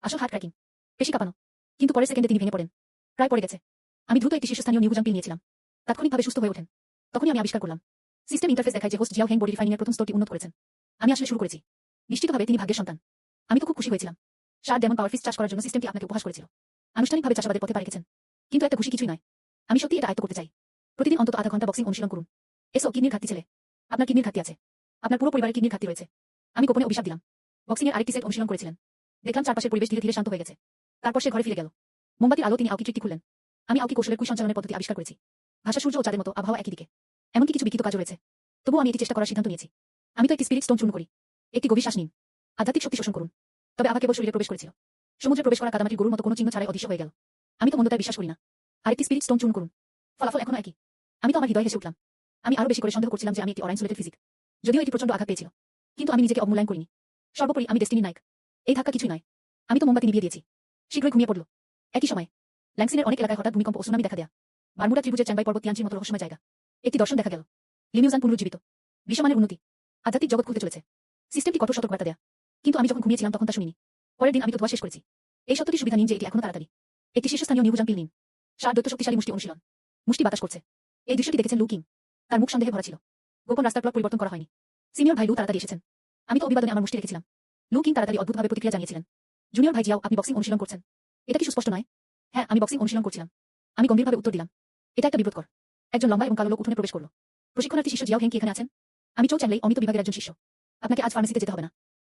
আসল heart cracking, পেশি কাঁপানো। কিন্তু পরের সেকেন্ডে তিনি ভেঙে পড়েন, প্রায় পড়ে গেছে। আমি দ্রুত একটি শীর্ষস্থানীয় নিউজাং পিল নিয়েছিলাম। তাৎক্ষণিকভাবে সুস্থ হয়ে ওঠেন। তখনই আমি আবিষ্কার করলাম সিস্টেম ইন্টারফেস দেখায় যে হোস্ট জিয়াও হেং বডি রিফাইনিংয়ের প্রথম স্তরটি উন্নত করেছেন। আমি আসলে শুরু করেছি। নিশ্চিতভাবে তিনি ভাগ্যের সন্তান। আমি তো খুব খুশি হয়েছিলাম। 7 ডেমন পাওয়ার ফিস্ট চাষ করার জন্য সিস্টেমটি আপনাকে উপহাস করেছিল। আনুষ্ঠানিকভাবে চাষাবাদের পথে পা রেখেছেন। কিন্তু একটা খুশি কিছুই নয়। আমি সত্যি এটা আয়ত্ত করতে চাই। প্রতিদিন অন্তত আধা ঘন্টা বক্সিং অনুশীলন করুন। এসো কিডনির ঘাটতি ছেলে। আপনার কিডনির ঘাটতি আছে। আপনার পুরো পরিবারের কিডনির ঘাটতি রয়েছে। আমি গোপনে অভিশাপ দিলাম। বক্সিংয়ের আরেকটি সেট অনুশীলন করেছিলেন। দেখলাম চারপাশের পরিবেশ ধীরে ধীরে শান্ত হয়ে গেছে। তারপর সে ঘরে ফিরে গেল। মোমবাতির আলো তিনি আউকি ট্রিকটি খুললেন। আমি আউকি কৌশলের কুই সঞ্চালনের পদ্ধতি আবিষ্কার করেছি। ভাষা সূর্য ও চাঁদের মতো আবহাওয়া একই দিকে। এমনকি কিছু বিকৃত কাজও রয়েছে। তবুও আমি এটি চেষ্টা করার সিদ্ধান্ত নিয়েছি। আমি তো একটি স্পিরিট স্টোন চূর্ণ করি। একটি গভীর শ্বাস নিন। আধ্যাত্মিক শক্তি শোষণ করুন। তবে আভা কেবল শরীরে প্রবেশ করেছিল। সমুদ্রে প্রবেশ করা কাদামাটির গরুর মতো কোনো চিহ্ন ছাড়াই অদৃশ্য হয়ে গেল। আমি তো মন্দতায় বিশ্বাস করি না। আরেকটি স্পিরিট স্টোন চূর্ণ করুন। ফলাফল এখনো একই। আমি তো আমার হৃদয় হেসে উঠলাম। আমি আরো বেশি করে সন্দেহ করছিলাম যে আমি একটি অরাইনসুলেটেড ফিজিক। যদিও এটি প্রচন্ড আঘাত পেয়েছিল। কিন্তু আমি নিজেকে অবমূল্যায়ন করিনি। সর্বোপরি আমি ডেস্টিনির নায়ক। এই ধাক্কা কিছুই নয়। আমি তো মোমবাতি নিভিয়ে দিয়েছি। শীঘ্রই ঘুমিয়ে পড়ল। একই সময় ল্যাংসিনের অনেক এলাকায় হঠাৎ ভূমিকম্প ও সুনামি দেখা দেয়া। বারমুডা ত্রিভুজের চ্যাংবাই পর্বত তিয়ানজির মতো রহস্যময় জায়গা। একটি দর্শন দেখা গেল। লিমিউজান পুনরুজ্জীবিত। বিশ্বমানের উন্নতি। আধ্যাত্মিক জগৎ খুলতে চলেছে। সিস্টেমটি কঠোর সতর্কবার্তা দেয়া। কিন্তু আমি যখন ঘুমিয়েছিলাম তখন তা শুনিনি। পরের দিন আমি তো ধোয়া শেষ করেছি। এই সত্যটি সুবিধা নিন যে এটি এখনো তাড়াতাড়ি। একটি শীর্ষস্থানীয় নিউজাং পিল নিন। 7 দৈত্য শক্তিশালী মুষ্টি অনুশীলন। মুষ্টি বাতাস করছে। এই দৃশ্যটি দেখেছেন লু কিং। তার মুখ সন্দেহে ভরা ছিল। গোপন রাস্তার প্লট পরিবর্তন করা হয়নি। সিনিয়র ভাই লু তাড়াতাড়ি এসেছেন। আমি তো অভিবাদনে আমার মুষ্টি রেখেছিলাম। লু কিং তাড়াতাড়ি অদ্ভুতভাবে প্রতিক্রিয়া জানিয়েছিলেন। জুনিয়র ভাই জিয়াও, আপনি বক্সিং অনুশীলন করছেন। এটা কি সুস্পষ্ট নয়? হ্যাঁ, আমি বক্সিং অনুশীলন করছিলাম। আমি গম্ভীরভাবে উত্তর দিলাম। এটা একটা বিব্রতকর। একজন লম্বা এবং কালো লোক উঠোনে প্রবেশ করল। প্রশিক্ষণার্থী শিষ্য জিয়াও হেং কি এখানে আছেন? আমি চৌ চ্যাংলেই অমিত বিভাগের একজন শিষ্য। আপনাকে আজ ফার্মেসিতে যেতে হবে না।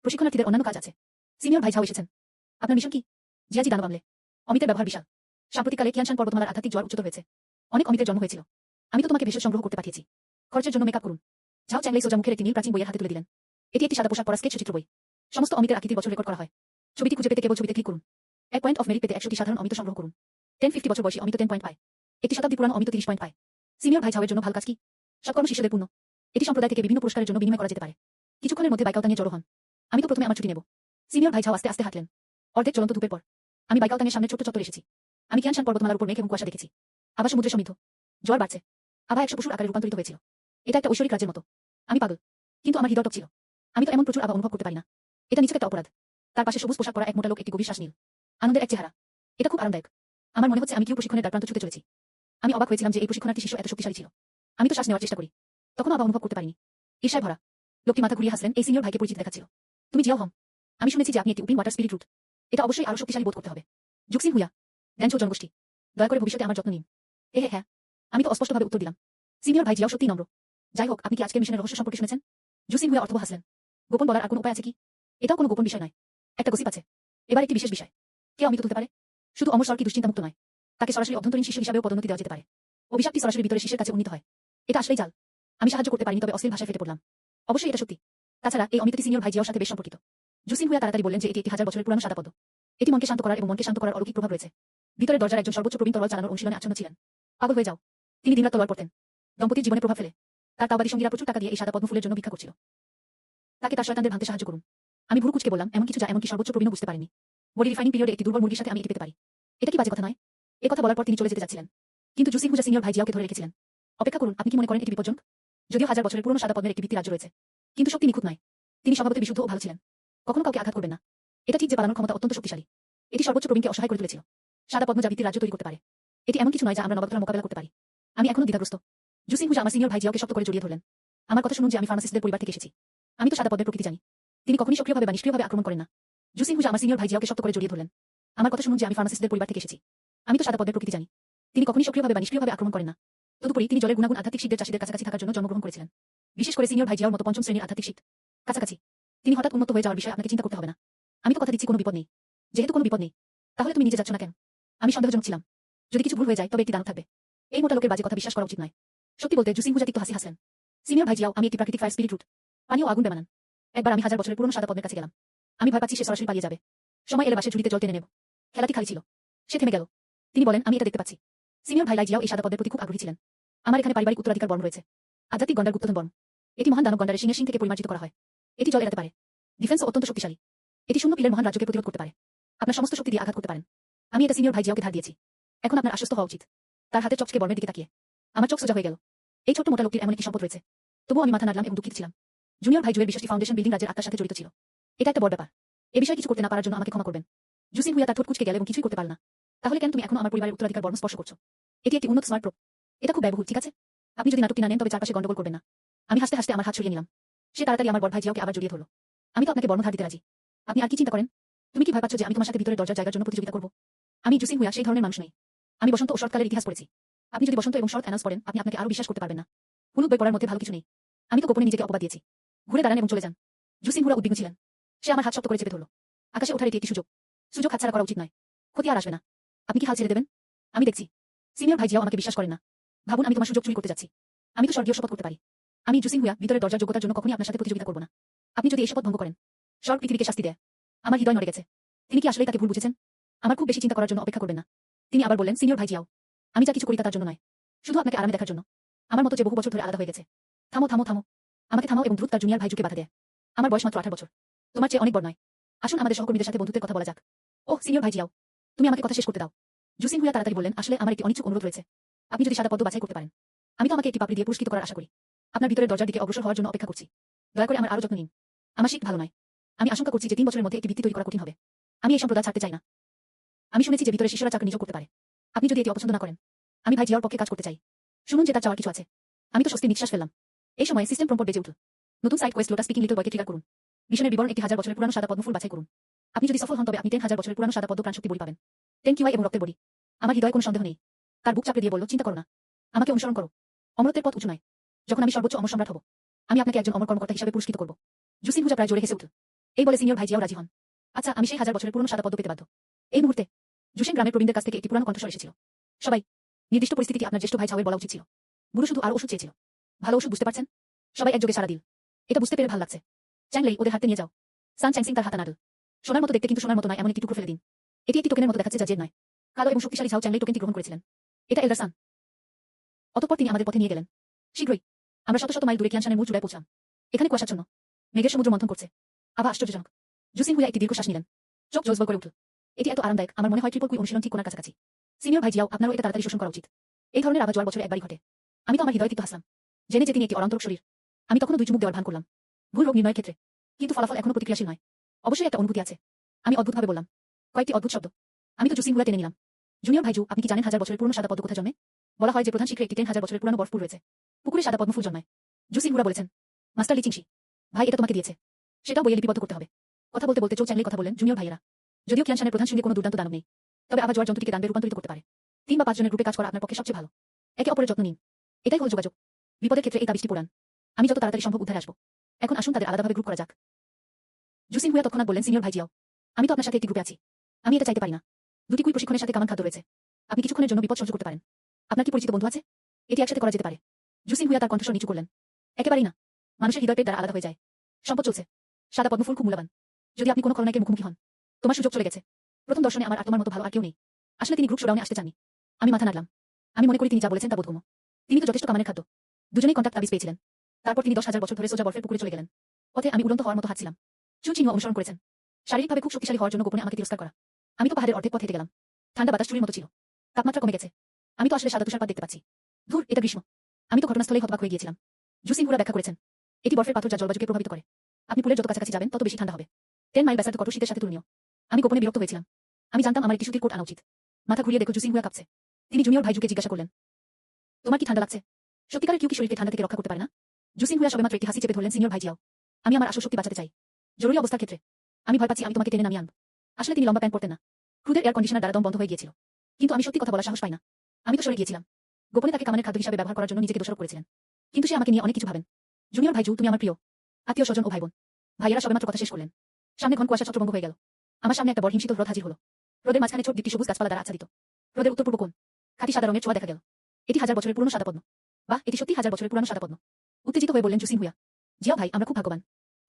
প্রশিক্ষণার্থীদের অন্যান্য কাজ আছে। সিনিয়র ভাই ঝাও এসেছেন। আপনার মিশন কি? জিয়াজি দানব আমলে। অমিতের ব্যবহার বিশাল। সাম্প্রতিককালে কিয়ানশান পর্বতমালার আধ্যাত্মিক জ্বর উচ্চতর হয়েছে। অনেক অমিতের জন্ম হয়েছিল। আমি তো তোমাকে ভেষজ সংগ্রহ করতে পাঠিয়েছি। খরচের জন্য মেকআপ করুন। ঝাও চ্যাংলেই সোজা মুখের একটি নীল প্রাচীন বইয়ের হাতে তুলে দিলেন। এটি একটি সাদা পোশাক পরা স্কেচ চিত্র বই। সমস্ত অমিতের আকৃতির বছর রেকর্ড করা হয়। ছবিটি খুঁজে পেতে কেবল ছবিতে ক্লিক করুন। 1 পয়েন্ট অফ মেরিট পেতে 100টি সাধারণ অমিত সংগ্রহ করুন। 10-50 বছর বয়সী অমিত 10 পয়েন্ট পায়। একটি শতাব্দী পুরানো অমিত 30 পয়েন্ট পায়। সিনিয়র ভাই ঝাওয়ের জন্য ভালো কাজ কি? সৎকর্ম শিষ্যদের পূর্ণ। এটি সম্প্রদায় থেকে বিভিন্ন পুরস্কারের জন্য বিনিময় করা যেতে পারে। কিছুক্ষণের মধ্যে বাইকাউতাং নিয়ে জড়ো হন। আমি তো প্রথমে আমার ছুটি নেব। সিনিয়র ভাই ঝাও আস্তে আস্তে হাঁটলেন। অর্ধেক চলন্ত ধূপের পর আমি বাইকাউতাংয়ের সামনে ছোট্ট চত্বরে এসেছি। আমি কিয়ানশান পর্বতমালার উপর মেঘ এবং কুয়াশা দেখেছি। আভা সমুদ্রে সমৃদ্ধ। জোয়ার বাড়ছে। আভা 100 পশুর আকারে রূপান্তরিত হয়েছিল। এটা একটা ঐশ্বরিক রাজ্যের মতো। আমি পাগল। কিন্তু আমার হৃদয় টপ ছিল। আমি তো এমন প্রচুর আভা অনুভব করতে পারি না। এটা নিছক একটা অপরাধ। তার পাশে সবুজ পোশাক পরা এক মোটা লোক একটি গভীর শ্বাস নিল। আনন্দের এক চেহারা। এটা খুব আরামদায়ক। আমার মনে হচ্ছে আমি কিউ প্রশিক্ষণের দ্বারপ্রান্ত ছুটে চলেছি। আমি অবাক হয়েছিলাম যে এই প্রশিক্ষণার্থী শিষ্য এত শক্তিশালী ছিল। আমি তো শ্বাস নেওয়ার চেষ্টা করি। তখনও আভা অনুভব করতে পারিনি। ঈর্ষায় ভরা। লোকটি মাথা ঘুরিয়ে হাসলেন। এই সিনিয়র ভাইকে পরিচিত দেখাচ্ছিল। তুমি জিয়াও হং। আমি শুনেছি যে আপনি একটি উপিং ওয়াটার স্পিরিট রুট। এটা অবশ্যই আরো শক্তিশালী বোধ করতে হবে। জুক্সিন হুয়া। ড্যানচো জনগোষ্ঠী। দয়া করে ভবিষ্যতে আমার যত্ন নিন। হ্যাঁ। আমি তো অস্পষ্টভাবে উত্তর দিলাম। সিনিয়র ভাই জিয়াও সত্যিই নম্র। যাই হোক, আপনি কি আজকের মিশনের রহস্য সম্পর্কে শুনেছেন? জুসিন হুয়া অর্থবহ হাসলেন। গোপন বলার আর কোনো উপায় আছে কি? এটাও কোনো গোপন বিষয় নয়। একটা গসিপ আছে। এবার একটি বিশেষ বিষয়। কে অমিত তুলতে পারে? শুধু অমর সরকি দুশ্চিন্তামুক্ত নয়। তাকে সরাসরি অভ্যন্তরীণ শিষ্য হিসাবেও পদোন্নতি দেওয়া যেতে পারে। অভিশাপটি সরাসরি ভিতরে শিষ্যের কাছে উন্নীত হয়। এটা আসলেই জাল। আমি সাহায্য করতে পারিনি, তবে অস্থির ভাষায় ফেটে পড়লাম। অবশ্যই এটা সত্যি। তাছাড়া এই অমিতটি সিনিয়র ভাই জিয়াওর সাথে বেশ সম্পর্কিত। জুসিন হুয়া তাড়াতাড়ি বললেন যে এটি একটি 1000 বছরের পুরানো সাদা পদ্ম। এটি মনকে শান্ত করার এবং মনকে শান্ত করার অলৌকিক প্রভাব রয়েছে। ভিতরের দরজার একজন সর্বোচ্চ প্রবীণ তলোয়ার চালানোর অনুশীলনে আচ্ছন্ন ছিলেন। পাগল হয়ে যাও। তিনি দিনরাত তলোয়ার পড়তেন। দম্পতির জীবনে প্রভাব ফেলে। তার তাওবাদী সঙ্গীরা প্রচুর টাকা দিয়ে এই সাদা পদ্ম ফুলের জন্য ভিক্ষা করছিল। তাকে তার শয়তানদের ভাঙতে সাহায্য করুন। আমি ভুরু কুঁচকে বললাম, এমন কিছু যা এমনকি সর্বোচ্চ প্রবীণও বুঝতে পারেনি। বডি রিফাইনিং পিরিয়ডে একটি দুর্বল মুরগির সাথে আমি এটি পেতে পারি। এটা কি বাজে কথা নয়? এই কথা বলার পর তিনি চলে যেতে যাচ্ছিলেন। কিন্তু জুসিন হুয়া সিনিয়র ভাই জিয়াওকে ধরে রেখেছিলেন। অপেক্ষা করুন, আপনি কি মনে করেন এটি বিপজ্জনক? যদিও 1000 বছরের পুরনো সাদা পদ্মের একটি ভিত্তি রাজ্য রয়েছে। কিন্তু শক্তি নিখুঁত নয়। তিনি স্বভাবতই বিশুদ্ধ ও ভালো ছিলেন। কখনো কাউকে আঘাত করবেন না। এটা ঠিক যে পালানোর ক্ষমতা অত্যন্ত শক্তিশালী। এটি সর্বোচ্চ প্রবীণকে অসহায় করে তুলেছিল। সাদা পদ্ম যা ভিত্তির রাজ্য তৈরি করতে পারে। এটি এমন কিছু নয় যা আমরা নবাগতরা মোকাবেলা করতে পারি। আমি এখনো দ্বিধাগ্রস্ত। জুসিন হুয়া আমার সিনিয়র ভাই জিয়াওকে শক্ত করে জড়িয়ে ধরলেন। আমার কথা শুনুন যে আমি ফার্মাসিস্টদের পরিবার থেকে এসেছি। আমি তো সাদা পদ্মের প্রকৃতি জানি। তিনি কখনই সক্রিয়ভাবে বা নিষ্ক্রিয়ভাবে আক্রমণ করেন না। জুসিন হুয়া আমার সিনিয়র ভাই জিয়াওকে শক্ত করে জড়িয়ে ধরলেন। আমার কথা শুনুন যে আমি ফার্মাসিস্টদের পরিবার থেকে এসেছি। আমি তো সাদা পদ্মের প্রকৃতি জানি। তিনি কখনই সক্রিয়ভাবে বা নিষ্ক্রিয়ভাবে আক্রমণ করেন না। তদুপরি তিনি জলের গুণাগুণ আধ্যাত্মিক শিখদের চাষীদের কাছাকাছি থাকার জন্য জন্মগ্রহণ করেছিলেন। বিশেষ করে সিনিয়র ভাই জিয়াওর মতো পঞ্চম শ্রেণীর আধ্যাত্মিক শিখ কাছাকাছি। তিনি হঠাৎ উন্নত হয়ে যাওয়ার বিষয়ে আপনাকে চিন্তা করতে হবে না। আমি তো কথা দিচ্ছি কোনো বিপদ নেই। যেহেতু কোনো বিপদ নেই, তাহলে তুমি নিজে যাচ্ছ না কেন? আমি সন্দেহজনক ছিলাম। যদি কিছু ভুল হয়ে যায় তবে একটি দানব থাকবে। এই মোটা লোকের বাজে কথা বিশ্বাস করা উচিত নয়। সত্যি বলতে জুসিন হুয়া তিক্ত হাসি হাসলেন। সিনিয়র ভাই জিয়াও, আমি একটি প্রাকৃতিক ফায়ার স্পিরিট রুট। পানি ও আগুন বেমানান। একবার আমি 1000 বছরের পুরনো সাদা পদ্মের কাছে গেলাম। আমি ভয় পাচ্ছি সে সরাসরি পালিয়ে যাবে। সময় এলে বাসে ঝুড়িতে জল টেনে নেব। খেলাটি খালি ছিল। সে থেমে গেল। তিনি বলেন, আমি এটা দেখতে পাচ্ছি। সিনিয়র ভাই জিয়াও এই সাদা পদ্মের প্রতি খুব আগ্রহী ছিলেন। আমার এখানে পারিবারিক উত্তরাধিকার বর্ণ রয়েছে। আধ্যাত্মিক গন্ডার গুপ্তধন বর্ণ। এটি মহান দানব গন্ডারের সিংহের সিং থেকে পরিমার্জিত করা হয়। এটি জল এড়াতে পারে। ডিফেন্স অত্যন্ত শক্তিশালী। এটি শূন্য পিলের মহান রাজ্যকে প্রতিরোধ করতে পারে। আপনার সমস্ত শক্তি দিয়ে আঘাত করতে পারেন। আমি এটা সিনিয়র ভাই জিয়াওকে ধার দিয়েছি। এখন আপনার আশ্বস্ত হওয়া উচিত। তার হাতে চকচকে বর্মের দিকে তাকিয়ে আমার চোখ সোজা হয়ে গেল। এই ছোট্ট মোটা লোকটির এমন একটি সম্পদ রয়েছে। তবুও আমি মাথা নাড়লাম এবং দুঃখিত ছিলাম। জুনিয়র ভাই জুয়ের বিষয়টি ফাউন্ডেশন বিল্ডিং রাজ্যের আত্মার সাথে জড়িত ছিল। এটা একটা বড় ব্যাপার। এ বিষয়ে কিছু করতে না পারার জন্য আমাকে ক্ষমা করবেন। জুসিন হুয়া তার ঠোঁট কুঁচকে গেল এবং কিছুই করতে পারল না। তাহলে কেন তুমি এখনো আমার পরিবারের উত্তরাধিকার বর্ণ স্পর্শ করছো? এটি একটি উন্নত স্মার্ট প্রোপ। এটা খুব ব্যয়বহুল, ঠিক আছে? আপনি যদি নাটকটি না নেন তবে চারপাশে গন্ডগোল করবেন না। আমি হাসতে হাসতে আমার হাত সরিয়ে নিলাম। সে তাড়াতাড়ি আমার বড় ভাই জিয়াওকে আবার জড়িয়ে ধরল। আমি তো আপনাকে বর্ণধার দিতে রাজি। আপনি আর কি চিন্তা করেন? তুমি কি ভয় পাচ্ছ যে আমি তোমার সাথে ভিতরের দরজার জায়গার জন্য প্রতিযোগিতা করব? আমি জুসিন হুয়া সেই ধরনের মানুষ নই। আমি বসন্ত ও শরৎকালের ইতিহাস পড়েছি। আপনি যদি বসন্ত এবং শরৎ অ্যানাউন্স করেন আপনি আপনাকে আরো বিশ্বাস করতে পারবেন না। হলুদ বই পড়ার মধ্যে ভালো কিছু নেই। আমি তো গোপনে নিজেকে অপবাদ দিয়েছি। ঘুরে দাঁড়ান এবং চলে যান। জুসিন হুয়া উদ্বিগ্ন ছিলেন। সে আমার হাত শক্ত করে চেপে ধরল। আকাশে ওঠার এটি একটি সুযোগ। সুযোগ হাতছাড়া করা উচিত নয়। ক্ষতি আর আসবে না। আপনি কি হাল ছেড়ে দেবেন? আমি দেখছি। সিনিয়র ভাই জিয়াও আমাকে বিশ্বাস করেন না। ভাবুন আমি তোমার সুযোগ চুরি করতে যাচ্ছি। আমি তো স্বর্গীয় শপথ করতে পারি। আমি জুসিন হুয়া ভিতরের দরজার যোগ্যতার জন্য কখনই আপনার সাথে প্রতিযোগিতা করব না। আপনি যদি এই শপথ ভঙ্গ করেন স্বর্গ পৃথিবীকে শাস্তি দেয়। আমার হৃদয় নড়ে গেছে। তিনি কি আসলেই তাকে ভুল বুঝেছেন? আমার খুব বেশি চিন্তা করার জন্য অপেক্ষা করবেন না। তিনি আবার বললেন, সিনিয়র ভাই জিয়াও, আমি যা কিছু করি তা তার জন্য নয়, শুধু আপনাকে আরামে দেখার জন্য। আমার মতো যে বহু বছর ধরে আলাদা হয়ে গেছে। থামো থামো থামো, আমাকে থামাও এবং দ্রুত তার জুনিয়র ভাইজুকে বাধা দেয়। আমার বয়স মাত্র 18 বছর। তোমার চেয়ে অনেক বড় নয়। আসুন আমাদের সহকর্মীদের সাথে বন্ধুত্বের কথা বলা যাক। ওহ সিনিয়র ভাই জিয়াও, তুমি আমাকে কথা শেষ করতে দাও। জুসিন হুয়া তাড়াতাড়ি বললেন, আসলে আমার একটি অনিচ্ছুক অনুরোধ রয়েছে। আপনি যদি সাদা পদ্ম বাছাই করতে পারেন, আমি তো আমাকে একটি পাপড়ি দিয়ে পুরস্কৃত করার আশা করি। আপনার ভিতরের দরজার দিকে অগ্রসর হওয়ার জন্য অপেক্ষা করছি। দয়া করে আমার আরো যত্ন নিন। আমার শিখ ভালো নয়। আমি আশঙ্কা করছি যে 3 বছরের মধ্যে একটি ভিত্তি তৈরি করা কঠিন হবে। আমি এই সম্প্রদায় ছাড়তে চাই না। আমি শুনেছি যে ভিতরে শিশুরা চাকরি নিয়োগ করতে পারে। আপনি যদি এটি অপছন্দ না করেন, আমি ভাই জিয়ার পক্ষে কাজ করতে চাই। শুনুন যে তার চাওয়ার কিছু আছে। আমি তো স্বস্তির নিঃশ্বাস ফেললাম। এই সময় সিস্টেম প্রম্পট বেজে উঠল। নতুন side quest lotus speaking little বয়কে ট্রিগার করুন। মিশনের বিবরণ 1000 বছরের পুরানো সাদা পদ্ম ফুল বাছাই করুন। আপনি যদি সফল হন তবে আপনি 10,000 বছরের পুরানো সাদা পদ্ম প্রাণশক্তি বড়ি পাবেন। 10 কিউআই এবং রক্তের বড়ি। আমার হৃদয়ে কোনো সন্দেহ নেই। তার বুক চাপড়ে দিয়ে বলল, চিন্তা করো না, আমাকে অনুসরণ করো। অমরত্বের পথ উঁচু নয়। যখন আমি সর্বোচ্চ অমর সম্রাট হব, আমি আপনাকে একজন অমর কর্মকর্তা হিসেবে পুরস্কৃত করব। জুসিন হুজা প্রায় জোরে হেসে উঠল। এই বলে সিনিয়র ভাই জিয়াও রাজি হন। আচ্ছা, আমি সেই 1000 বছরের পুরনো সাদা পদ্ম পেতে বাধ্য। এই মুহূর্তে জুসেন গ্রামের প্রবীণদের কাছ থেকে একটি পুরানো কণ্ঠস্বর এসেছিল। সবাই, নির্দিষ্ট পরিস্থিতিটি আপনার জ্যেষ্ঠ ভাই ঝাওয়ের বলা উচিত ছিল। বুড়ো শুধু আরো ওষুধ চেয়েছিল। ভালো ওষুধ, বুঝতে পারছেন? সবাই একযোগে সারা দিল। এটা বুঝতে পেরে ভালো লাগছে। চ্যাংলেই, ওদের হাতে নিয়ে যাও। সান চ্যাংসিং তার হাত নাড়ল। সোনার মতো দেখতে কিন্তু সোনার মতো নয় এমন একটি টুকরো ফেলে দিন। এটি একটি টোকেনের মতো দেখাচ্ছে যা জেদ নয়। কালো এবং শক্তিশালী ঝাও চ্যাংলেই টোকেনটি গ্রহণ করেছিলেন। এটা এল্ডার সান। অতঃপর তিনি আমাদের পথে নিয়ে গেলেন। শীঘ্রই আমরা শত শত মাইল দূরে কিয়ানশানের মূল চূড়ায় পৌঁছলাম। এখানে কুয়াশাচ্ছন্ন। মেঘের সমুদ্র মন্থন করছে। আভা আশ্চর্যজনক। জুসিন হুয়া একটি দীর্ঘশ্বাস নিলেন। চোখ জলজল করে উঠল। এটি এত আরামদায়ক, আমার মনে হয় ট্রিপল কুই অনুশীলন ঠিক কোনার কাছাকাছি। সিনিয়র ভাই জিয়াও, আপনারও এটা তাড়াতাড়ি শোষণ করা উচিত। এই ধরনের আভা জোয়ার বছরে একবারই ঘটে। আমি তো আমার হৃদয় তিক্ত হাসলাম, জেনে যে তিনি একটি অরান্তরক শরীর। আমি তখনও দুই চুমুক দেওয়ার ভান করলাম। ভুল রোগ নির্ণয়ের ক্ষেত্রে। কিন্তু ফলাফল এখনো প্রতিক্রিয়াশীল নয়। অবশ্যই একটা অনুভূতি আছে। আমি অদ্ভুতভাবে বললাম। কয়েকটি অদ্ভুত শব্দ। আমি তো জুসিন হুয়া টেনে নিলাম। জুনিয়র ভাইজু, আপনি কি জানেন 1000 বছরের পুরনো সাদা পদ্ম কোথায় জন্মে? বলা হয় যে প্রধান শিখরে একটি 10,000 বছরের পুরানো বরফ পুল রয়েছে। পুকুরে সাদা পদ্ম ফুল জন্মায়। জুসিন হুয়া বলেছেন। মাস্টার লিচিংশি, ভাই এটা তোমাকে দিয়েছে। সেটাও বইয়ে লিপিবদ্ধ করতে হবে। কথা বলতে বলতে চোখ চ্যাংলে কথা বলেন জুনিয়র ভাইয়েরা। যদিও কিয়ানশানের প্রধান সঙ্গে কোনো দুর্দান্ত দানব নেই, তবে আবার জোয়ার যন্ত্রটিকে দানবে রূপান্তরিত করতে পারে। 3 বা 5 জনের গ্রুপে কাজ করা আপনার পক্ষে সবচেয়ে ভালো। একে অপরের যত্ন নিন। এটাই হল যোগাযোগ। বিপদের ক্ষেত্রে এই তাবিজটি পোড়ান। আমি যত তাড়াতাড়ি সম্ভব উদ্ধারে আসবো। এখন আসুন তাদের আলাদাভাবে গ্রুপ করা যাক। জুসিন হুয়া তৎক্ষণাৎ বললেন, সিনিয়র ভাই জিয়াও, আমি তো আপনার সাথে একটি গ্রুপে আছি। আমি এটা চাইতে পারি না। দুটি কুই প্রশিক্ষণের সাথে কামান খাদ্য রয়েছে। আপনি কিছুক্ষণের জন্য বিপদ সহ্য করতে পারেন। আপনার কি পরিচিত বন্ধু আছে? এটি একসাথে করা যেতে পারে। জুসিন হুয়া তার কণ্ঠস্বর নিচু করলেন। একেবারেই না। মানুষের হৃদয় পেট দ্বারা আলাদা হয়ে যায়। সম্পদ চলছে। সাদা পদ্মফুল খুব মূল্যবান। যদি আপনি কোনো খলনায়কের মুখোমুখি হন, তোমার সুযোগ চলে গেছে। প্রথম দর্শনে আমার আর তোমার মতো ভালো আর কেউ নেই। আসলে তিনি গ্রুপ শোডাউনে আসতে চাননি। আমি মাথা নাড়লাম। আমি মনে করি তিনি যা বলেছেন তা বোধগম্য। তিনি তো যথেষ্ট কামানের খাদ্য। দুজনেই কন্টাক্ট তাবিজ পেয়েছিলেন। তারপর তিনি 10,000 বছর ধরে সোজা বরফের পুকুরে চলে গেলেন। পথে আমি উড়ন্ত হওয়ার মতো হাঁটছিলাম। চুনচিনিও অনুসরণ করেছেন। শারীরিকভাবে খুব শক্তিশালী হওয়ার জন্য গোপনে আমাকে তিরস্কার করা। আমি তো পাহাড়ের অর্ধেক পথ হেঁটে গেলাম। ঠান্ডা বাতাস চুরির মতো ছিল। তাপমাত্রা কমে গেছে। আমি তো আসলে সাদা তুষারপাত দেখতে পাচ্ছি। ধুর, এটা গ্রীষ্ম। আমি তো ঘটনাস্থলেই হতবাক হয়ে গিয়েছিলাম। জুসিন হুয়া ব্যাখ্যা করেছেন। এটি বরফের পাথর যা জলবায়ুকে প্রভাবিত করে। আপনি পুলের যত কাছাকাছি যাবেন তত বেশি ঠান্ডা হবে। 10 মাইল ব্যাসার্ধ কঠোর শীতের সাথে তুলনীয়। আমি গোপনে বিরক্ত হয়েছিলাম। আমি জানতাম আমার একটি সুতির কোট আনা উচিত। মাথা ঘুরিয়ে দেখো জুসিন হুয়া কাঁপছে। তিনি জুনিয়র ভাইজুকে জিজ্ঞাসা করলেন, তোমার কি ঠান্ডা লাগছে? সত্যিকারের কেউ কি শরীরকে ঠান্ডা থেকে রক্ষা করতে পারে না? জুসিন হুয়া সবেমাত্র একটি হাসি চেপে ধরলেন, সিনিয়র ভাই জিয়াও, আমি আমার আসল শক্তি বাঁচাতে চাই। জরুরি অবস্থার ক্ষেত্রে। আমি ভয় পাচ্ছি আমি তোমাকে টেনে নামিয়ে আনব। আসলে তিনি লম্বা প্যান্ট পরতেন না। ক্রুদের এয়ার কন্ডিশনার দ্বারা দম বন্ধ হয়ে গিয়েছিল। কিন্তু আমি সত্যি কথা বলার সাহস পাই না। আমি তো সরে গিয়েছিলাম। গোপনে তাকে কামানের খাদ্য হিসাবে ব্যবহার করার জন্য নিজেকে দোষারোপ করেছিলেন। কিন্তু সে আমাকে নিয়ে অনেক কিছু ভাবেন। জুনিয়র ভাইজু, তুমি আমার প্রিয় আত্মীয় স্বজন ও ভাইবোন। ভাইয়েরা সবেমাত্র কথা শেষ করলেন। সামনে ঘন কুয়াশা ছত্রভঙ্গ হয়ে গেল। আমার সামনে একটা বড় হিমশীতল হ্রদ হাজির হলো। হ্রদের মাঝখানে ছোট দ্বীপটি সবুজ গাছপালা দ্বারা আচ্ছাদিত। হ্রদের উত্তর পূর্ব কোণ খাঁটি সাদা রঙের ছোঁয়া দেখা গেল। এটি 1000 বছরের পুরনো সাদা পদ্ম। বাহ, এটি সত্যি 1000 বছরের পুরনো সাদা পদ্ম। উত্তেজিত হয়ে বললেন জুসিন হুয়া। জিয়াও ভাই, আমরা খুব ভাগ্যবান।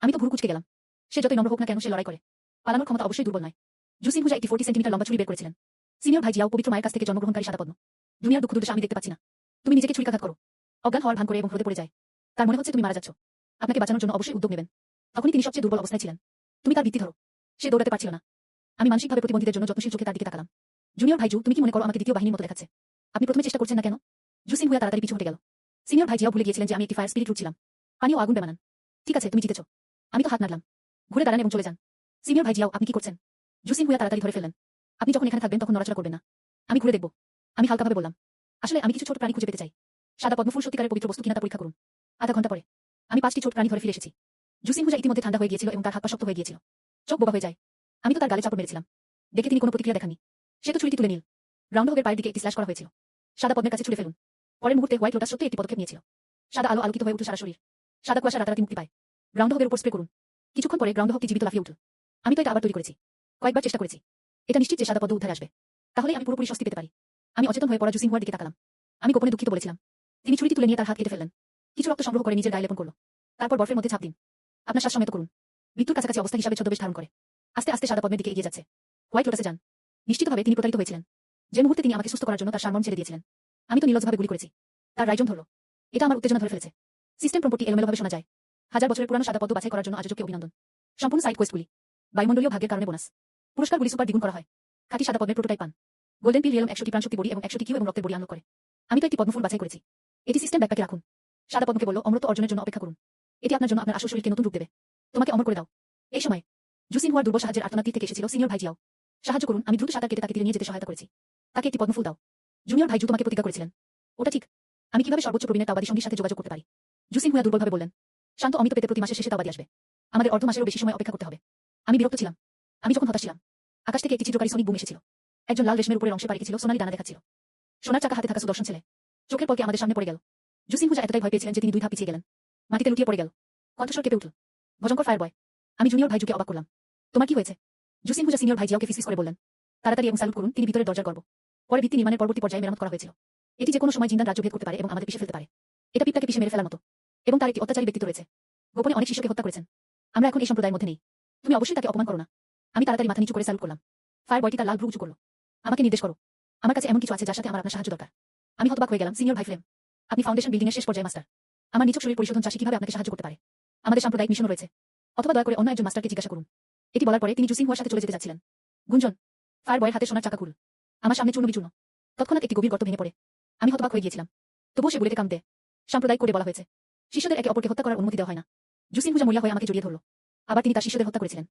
আমি তো ভুরু কুঁচকে গেলাম। সে যতই নম্র হোক না কেন সে লড়াই করে। পালানোর ক্ষমতা অবশ্যই দুর্বল নয়। জুসিন হুয়া একটি 40 সেন্টিমিটার লম্বা ছুরি বের করেছিলেন। সিনিয়র ভাই জিয়াও, পবিত্র মায়ের কাছ থেকে জন্মগ্রহণকারী সাদা পদ্ম। দুনিয়ার দুঃখ দুর্দশা আমি দেখতে পাচ্ছি না। তুমি নিজেকে ছুরিকাঘাত করো। অজ্ঞান হওয়ার ভান করে এবং হ্রদে পড়ে যায়। তার মনে হচ্ছে তুমি মারা যাচ্ছ। আপনাকে বাঁচানোর জন্য অবশ্যই উদ্যোগ নেবেন। তখনই তিনি সবচেয়ে দুর্বল অবস্থায় ছিলেন। তুমি তার ভিত্তি ধরো। সে দৌড়াতে পারছিল না। আমি মানসিকভাবে প্রতিবন্ধীদের জন্য যত্নশীল চোখে তার দিকে তাকালাম। জুনিয়র ভাইজু, তুমি কি মনে করো আমাকে দ্বিতীয় বাহিনীর মতো দেখাচ্ছে? আপনি প্রথমে চেষ্টা করছেন না কেন? জুসিন হুয়া তাড়াতাড়ি পিছু হটে গেল। সিনিয়র ভাই জিয়াও ভুলে গিয়েছিলেন যে আমি একটি ফায়ার স্পিরিট রুট ছিলাম। পানি ও আগুন বেমানান। ঠিক আছে, তুমি জিতেছো। আমি তো হাত নাড়লাম। ঘুরে দাঁড়ান এবং চলে যান। সিনিয়র ভাই জিয়াও, আপনি কি করছেন? জুসিন হুয়া তাড়াতাড়ি ধরে ফেললেন। আপনি যখন এখানে থাকবেন তখন নড়াচড়া করবেন না। আমি ঘুরে দেখব। আমি হালকাভাবে বললাম, আসলে আমি কিছু ছোট প্রাণী খুঁজে পেতে চাই। সাদা পদ্মফুল সত্যিকারের পবিত্র বস্তু কিনা তা পরীক্ষা করুন। আধা ঘন্টা পরে আমি 5টি ছোট প্রাণী ধরে ফিরে এসেছি। জুসিন হুজা ইতিমধ্যে ঠান্ডা হয়ে গিয়েছিল এবং তার হাত পা শক্ত হয়ে গিয়েছিল। চোখ বোবা হয়ে যায়। আমি তো তার গালে চাপড় মেরেছিলাম। দেখে তিনি কোনো প্রতিক্রিয়া দেখাননি। সে তো ছুরিটি তুলে নিল। গ্রাউন্ডহগের পায়ের দিকে একটি স্ল্যাশ করা হয়েছিল। সাদা পদ্মের কাছে ছুড়ে ফেলুন। পরের মুহূর্তে হোয়াইট লোটাস সত্যি একটি পদক্ষেপ নিয়েছিল। সাদা আলো আলোকিত হয়ে উঠল সারা শরীর। সাদা কুয়াশা রাতারাতি মুক্তি পায়। গ্রাউন্ডহগের উপর স্প্রে করুন। কিছুক্ষণ পরে গ্রাউন্ডহগটি জীবিত লাফিয়ে উঠল। আমি তো এটা আবার তৈরি করেছি। কয়েকবার চেষ্টা করেছি। এটা নিশ্চিত যে সাদা পদ্ম উদ্ধারে আসবে। তাহলে আমি পুরোপুরি স্বস্তি পেতে পারি। আমি অচেতন হয়ে পড়া জুসিন হুয়ার দিকে তাকালাম। আমি গোপনে দুঃখিত বলেছিলাম। তিনি ছুরিটি তুলে নিয়ে তার হাত কেটে ফেললেন। কিছু রক্ত সংগ্রহ করে নিজের গায়ে লেপন করল। তারপর বরফের মধ্যে ছাপ দিন। আপনার শ্বাস সমেত করুন। মৃত্যুর কাছাকাছি অবস্থা হিসাবে ছদ্মবেশ ধারণ করে আস্তে আস্তে সাদা পদ্মের দিকে এগিয়ে যাচ্ছে। হোয়াইট লোটাসে যান। নিশ্চিতভাবে তিনি প্রতারিত হয়েছিলেন। যে মুহূর্তে তিনি আমাকে সুস্থ করার জন্য তার সারমর্ম ছেড়ে দিয়েছিলেন, আমি তো নির্লজ্জভাবে গুলি করেছি। তার রাইজম ধরল। এটা আমার উত্তেজনা ধরে ফেলেছে। সিস্টেম প্রম্পটি এলোমেলোভাবে শোনা যায়। হাজার বছরের পুরানো সাদা পদ্ম বাছাই করার জন্য আয়োজককে অভিনন্দন। সম্পূর্ণ সাইড কোয়েস্টগুলি। বায়ুমণ্ডলীয় ভাগ্যের কারণে বোনাস। পুরস্কারগুলি সুপার দ্বিগুণ করা হয়। খাঁটি সাদা পদ্মের প্রোটোটাইপ পান। গোল্ডেন পিল রিয়েলম 100টি প্রাণশক্তি বড়ি এবং 100টি কিউ এবং রক্তের বড়ি আনলক করে। আমি তো একটি পদ্মফুল বাছাই করেছি। এটি সিস্টেম ব্যাকপ্যাকে রাখুন। সাদা পদ্মকে বলল, অমরত্ব অর্জনের জন্য অপেক্ষা করুন। এটি আপনার জন্য আপনার আসল শরীরকে নতুন রূপ দেবে। তোমাকে অমর করে দাও। এই সময় জুসিন হুয়ার দুর্বল সাহায্যের আর্তনাদ থেকে এসেছিল সিনিয়র ভাই জিয়াও। সাহায্য করুন, আমি দ্রুত সাঁতার কেটে তাকে তীরে নিয়ে যেতে সহায়তা করেছি। তাকে একটি পদ্মফুল দাও। জুনিয়র ভাই জু তোমাকে প্রতিজ্ঞা করেছিলেন। ওটা ঠিক। আমি কিভাবে সর্বোচ্চ প্রবীণের তাওবাদী সঙ্গীর সাথে যোগাযোগ করতে পারি? জুসিন হুয়া দুর্বলভাবে বললেন। শান্ত অমিত পেতে প্রতি মাসের শেষে তাওবাদী আসবে। আমাদের অর্ধ মাসেরও বেশি সময় অপেক্ষা করতে হবে। আমি বিরক্ত ছিলাম। আমি যখন হতাশ ছিলাম, আকাশ থেকে একটি ছিদ্রকারী সোনিক বুম এসেছিল। একজন লাল রেশমের উপরে অংশে পাড়ি ছিল, সোনালি ডানা দেখাচ্ছিল। সোনার চাকা হাতে থাকা সুদর্শন ছেলে চোখের পলকে আমাদের সামনে পড়ে গেল। জুসিন হুজা এতটাই ভয় পেয়েছিলেন যে তিনি 2 ধাপ পিছিয়ে গেলেন। মাটিতে লুটিয়ে পড়ে গেল। কণ্ঠস্বর কেঁপে উঠল। ভয়ঙ্কর ফায়ার বয়। আমি জুনিয়র ভাই জুকে অবাক করলাম। তোমার কি হয়েছে? জুসিন হুজা সিনিয়র ভাই জিয়াওকে ফিসফিস করে বললেন। তাড়াতাড়ি এবং স্যালুট করুন, তিনি ভিতরের দরজার গর্ব। পরে ভিত্তি নির্মাণের পরবর্তী পর্যায়ে মেরামত করা হয়েছিল। এটি যে কোনো সময় জিন্দান রাজ্য ভেদ করতে পারে এবং আমাদের পিষে ফেলতে পারে। এটা পিঁপড়াকে পিষে মেরে ফেলার মতো। এবং তার একটি অত্যাচারী ব্যক্তিত্ব রয়েছে। গোপনে অনেক শিশুকে হত্যা করেছেন। আমরা এখন এই সম্প্রদায়ের মধ্যে নেই। তুমি অবশ্যই তাকে অপমান করো না। আমি তাড়াতাড়ি মাথা নিচু করে স্যালুট করলাম। ফায়ার বয়টি তার লাল ভ্রু উঁচু করল। আমাকে নির্দেশ করো। আমার কাছে এমন কিছু আছে যার সাথে আমার আপনার সাহায্য দরকার। আমি হতবাক হয়ে গেলাম। সিনিয়র ভাই ফ্লেম, আপনি ফাউন্ডেশন বিল্ডিং এর শেষ পর্যায়ে মাস্টার। আমার নিছক শরীর পরিশোধন চাষী কিভাবে আপনাকে সাহায্য করতে পারে? আমাদের সাম্প্রদায়িক মিশন রয়েছে। অথবা দয়া করে অন্য একজন মাস্টারকে জিজ্ঞাসা করুন। এটি বলার পরে তিনি জুসিন হুয়ার সাথে চলে যেতে যাচ্ছিলেন। গুঞ্জন, ফায়ার বয়ের হাতে সোনার চাকা খুল। আমার সামনে চূর্ণ বিচূর্ণ। তৎক্ষণাৎ একটি গভীর গর্ত ভেঙে পড়ে। আমি হতবাক হয়ে গিয়েছিলাম। তবুও সে বুলেটে কাম দেয়। সাম্প্রদায়িক করে বলা হয়েছে। শিষ্যদের একে অপরকে হত্যা করার অনুমতি দেওয়া হয় না। জুসিন হুজা মরিয়া হয়ে আমাকে জড়িয়ে ধরল। আবার তিনি তার শিষ্যদের হত্যা করেছিলেন।